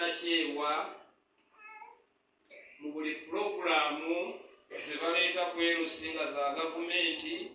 tebannakyewa mu buli pulogulaamu tebaleeta kwerusinga za gavumenti.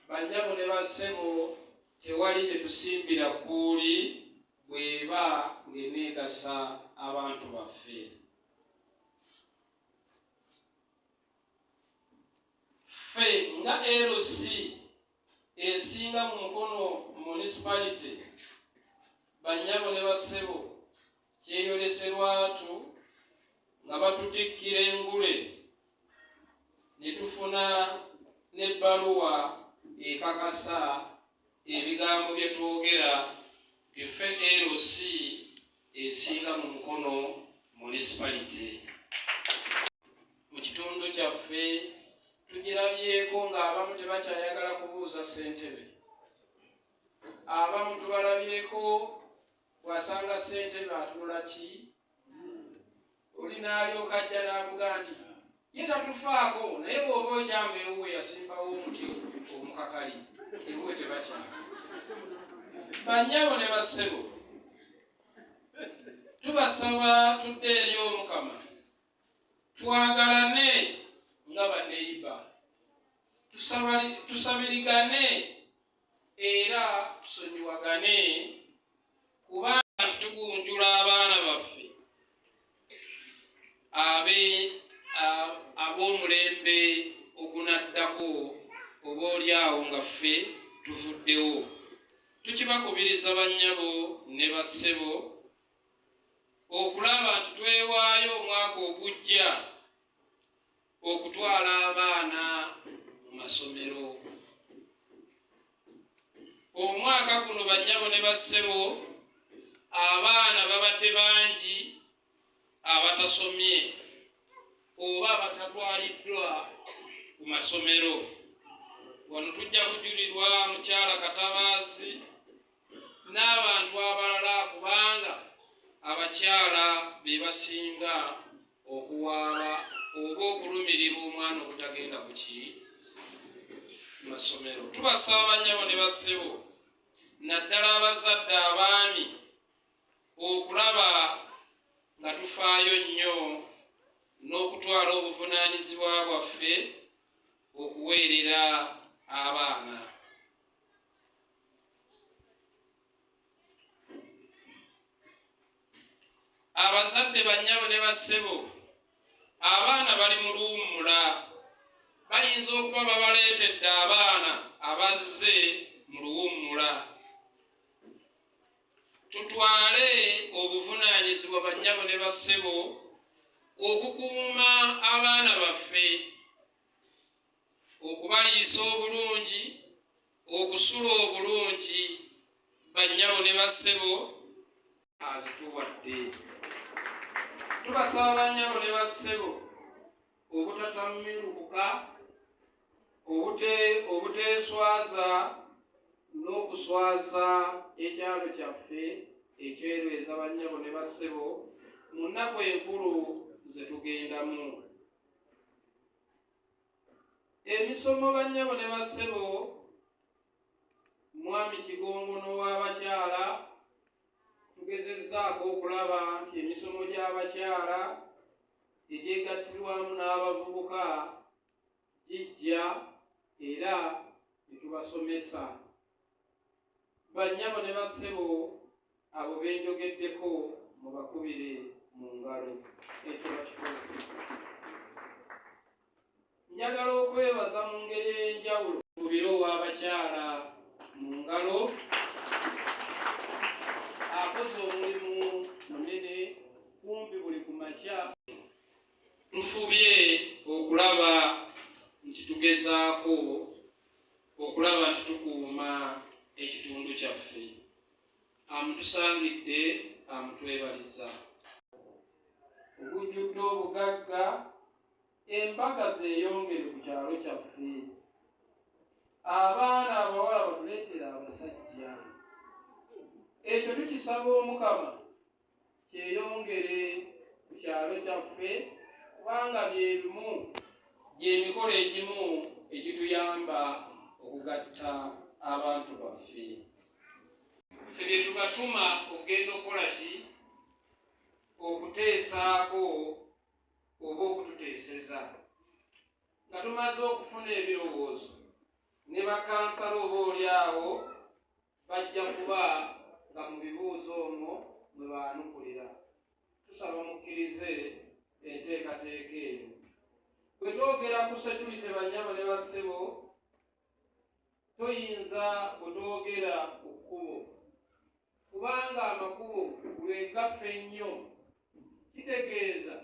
Bannyabo ne bassebo tewali gye tusimbira kuuli bw'eba ng'eneegasa abantu baffe. Ffe nga LC esinga mu Mukono municipality, bannyabo ne bassebo kyeyoleserwatu nga batutikkira engule ne tufuna n'ebbaluwa ekakasa ebigambo bye twogera ffe LC esinga mu Mukono municipality. Mu kitundu kyaffe tugirabyeko ng'abamu tebakyayagala kubuuza Sentebbe. Abamu tubalabyeko wasanga Sentebbe atula ki, oli n'alyoka ajja n'avuga nti ye tatufaako, naye bw'oba okyamba ewuwe yasimbawo omuti omukakali, ewuwe tebakyama. Bannyabo ne bassebo, tubasaba tudde eri Omukama twagalane nga baneiba, tusabirigane era tusonyiwagane, kubanga tugunjula abaana baffe ab'omulembe ogunaddako oba olyawo nga ffe tuvuddewo. Tukibakubiriza bannyabo ne bassebo okulaba nti twewaayo omwaka ogujja okutwala abaana mu masomero. Omwaka guno bannyabo ne bassebo abaana babadde bangi abatasomye oba abatatwaliddwa ku masomero. Wano tujja kujulirwa mukyala Katabaazi n'abantu abalala, kubanga abakyala be basinga okuwaaba oba okulumirirwa omwana obutagenda ku masomero. Tubasaba bannyabo ne bassebo, naddala abazadde abaami, okulaba nga tufaayo nnyo n'okutwala obuvunaanyizibwa bwaffe okuweerera abaana. Abazadde bannyabo ne bassebo, abaana bali mu luwummula, bayinza okuba babaleetedde abaana abazze mu luwummula. Tutwale obuvunaanyizibwa bannyabo ne bassebo okukuuma abaana baffe, okubaliisa obulungi, okusula obulungi. Bannyabo ne bassebo azituwadde. Tubasaba bannyabo ne bassebo obutatammirukuka, obuteeswaza n'okuswaza ekyalo kyaffe eky'Elweza. Bannyabo ne bassebo mu nnaku enkulu ze tugendamu. Emisomo bannyabo ne bassebo, Mwami Kigongo n'ow'abakyala tugezezzaako okulaba nti emisomo gy'abakyala egyegattirwamu n'abavubuka gijja era netubasomesa. Bannyabo ne bassebo, abo benjogeddeko mubakubire mu ngalo. Ekyo bakikoze. Njagala okwebaza mu ngeri ey'enjawulo kubira ow'abakyala mu ngalo, akoze omulimu munene kumpi buli ku makya. Tufubye okulaba nti tugezaako okulaba nti tukuuma ekitundu kyaffe. Amutusangidde, amutwebaliza. Obujjudde obugagga, embaga zeeyongere ku kyalo kyaffe. Abaana abawala batuleetera abasajja. Ekyo tukisaba Omukama kyeyongere ku kyalo kyaffe, kubanga byebimu gy'emikolo egimu egituyamba okugatta abantu baffe. Ffe bye tubatuma okugenda okukola ki? okuteesaako oba okututeeseza nga tumaze okufuna ebirowoozo ne bakansala oba oli awo bajja kuba nga mu bibuuzo omwo mwe baanukulira. Tusaba mukkirize enteekateeka eyo. Bwe twogera ku security banyama ne bassebo, toyinza bwetwogera ku kkubo, kubanga amakubo lwegaffe ennyo. Kitegeeza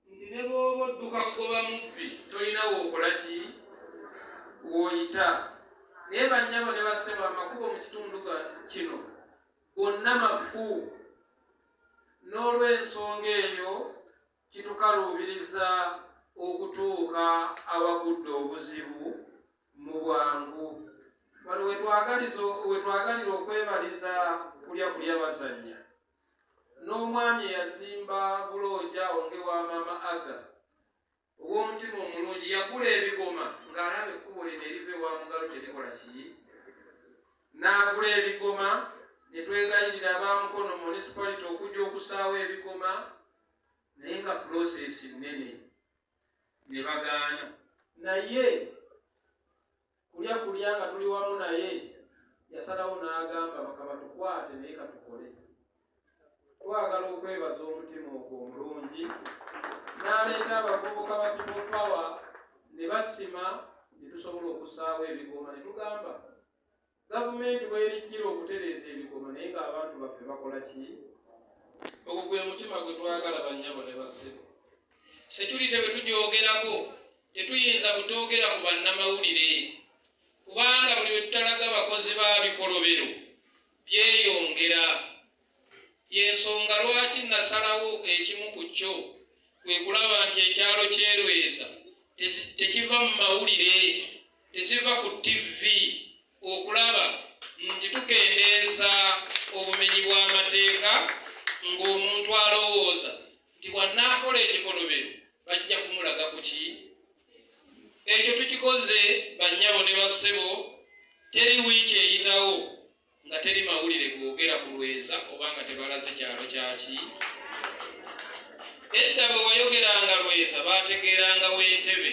nti ne bw'oba odduka kugoba mubbi tolina wookola ki w'oyita. Naye banyama ne bassebo, amakubo mu kitundu kino gonna mafu. N'olw'ensonga eyo kitukaluubiriza okutuuka awagudde obuzibu mu bwangu. Wano wetwagalira okwebaliza kulya bazannya. N'omwami eyazimba bulooja onge wa Maama Aga ow'omutima omulungi yagula ebigoma ng'alaba ekkubo lino eriva ewa Mugalo terikola ki. N'agula ebigoma, ne twegayirira aba Mukono municipality okujja okusaawo ebigoma, naye nga pulosesi nnene ne bagaana. Naye kulya nga tuli wamu naye yasalawo n'agamba bakaba tukwate naye katukole. Twagala okwebaza omutima ogwo omulungi. N'aleeta abavubuka ba People Power ne basima ne tusobola okusaawo ebigoma. Ne tugamba gavumenti bw'erijjira okutereeza ebigoma naye ng'abantu baffe bakola ki? Ogwo gwe mutima gwe twagala bannyabo ne bassebo. Security bwe tugyogerako tetuyinza kutoogera ku bannamawulire, kubanga buli bwe tutalaga abakozi ba bikolobero byeyongera. Y'ensonga lwaki nasalawo ekimu ku kyo kwe kulaba nti ekyalo ky'e Lweza tekiva mu mawulire, teziva ku TV okulaba nti tukendeeza obumenyi bw'amateeka ng'omuntu alowooza nti bw'annaakola ekikolobero bajja kumulaga ku ki. Ekyo tukikoze bannyabo ne bassebo. Teri wiiki eyitawo nga teri mawulire googera ku Lweza oba nga tebalaze kyalo kyaki. Edda bwe wayogeranga Lweza baategeeranga w'Entebbe.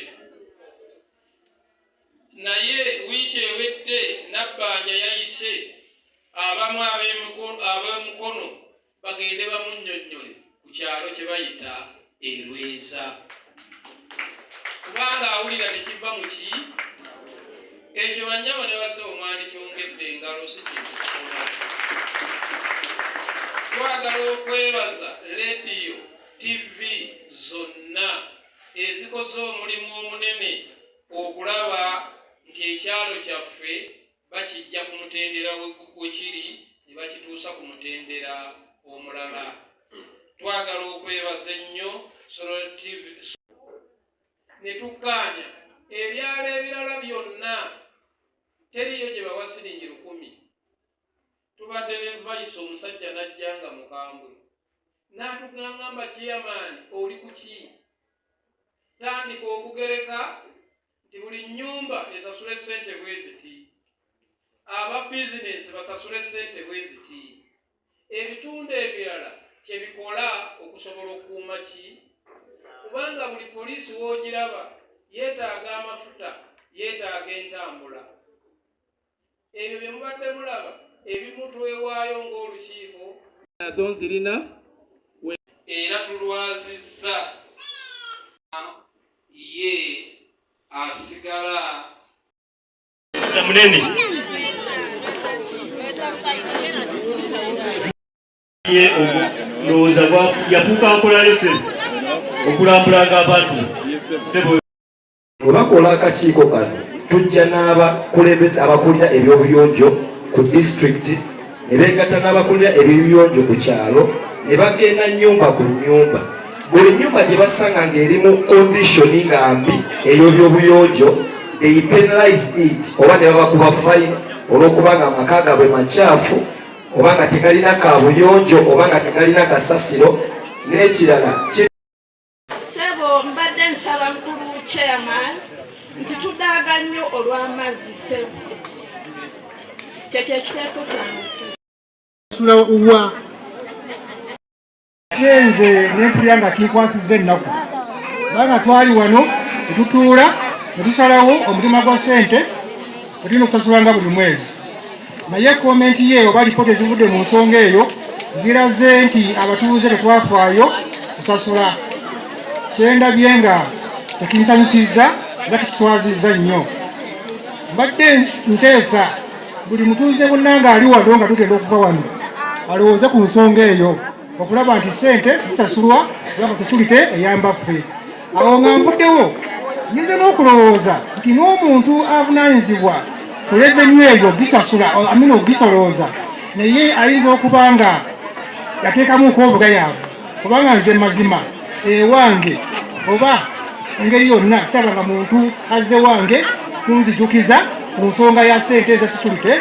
Naye wiiki ewedde Nabbanja yayise abamu ab'Emukono bagende bamunnyonnyole ku kyalo kye bayita e Lweza, kubanga awulira tekiva mu ki. Ekyo bannyabo ne bassebo mwandikyongedde engalo si kintu kikola. Twagala okwebaza leediyo, TV zonna ezikoze omulimu omunene okulaba nti ekyalo kyaffe bakijja ku mutendera we kiri ne bakituusa ku mutendera omulala. Twagala okwebaza ennyo Solo TV ne tukkaanya ebyalo ebirala byonna teriyo gye bawa siringi 10. Tubadde ne Vice omusajja n'ajjanga mukambwe n'atugamba chairman oli ku ki? Tandika okugereka nti buli nnyumba esasule ssente bweziti, aba bizinesi basasule ssente bweziti, ebitundu ebirala kyebikola okusobola okukuuma ki. Kubanga buli poliisi w'ogiraba yeetaaga amafuta, yeetaaga entambula. Ebyo bye mubadde mulaba ebimu twewaayo ng'olukiiko nazo nzirina era tulwazizza ye asigala munene ye olowooza yafuuka nkola lese okulambulanga abantu. Bwe bakola akakiiko kano tujja n'abakulembeze abakulira ebyobuyonjo ku disitulikiti ne beegatta n'abakulira ebyobuyonjo ku kyalo ne bagenda nnyumba ku nnyumba. Buli nnyumba gye basanga ng'eri mu kondishoni nga mbi ey'ebyobuyonjo, they penalize it oba ne babakuba fine olw'okuba nga amaka gaabwe makyafu oba nga tegalina kaabuyonjo oba nga tegalina kasasiro n'ekirala. Sebo mbadde nsaba mukulu chairman nti tudaaga nnyo olw'amazzi sebo. Kyekyo ekiteeso sange. yenze nempulira nga kinkwasizza ennaku kubanga twali wano ne tutuula ne tusalawo omutima gwa ssente tulina okusasulanga buli mwezi naye komenti ye oba lipoota ezivudde mu nsonga eyo ziraze nti abatuuze tetwafaayo kusasula kyendabye nga tekinsanyusizza era tekitwazizza nnyo mbadde nteesa buli mutuuze bonnanga ali wano nga tutenda okuva wano alowooze ku nsonga eyo okulaba nti ssente zisasulwa olaba security eyamba ffe awo nga nvuddewo nyize n'okulowooza nti n'omuntu avunaanyizibwa ku revenue eyo gisasula amina ogisolooza naye ayinza okuba nga yateekamuko obugayaavu kubanga nze mazima ewange oba engeri yonna saba nga muntu azze wange kunzijukiza ku nsonga ya ssente eza security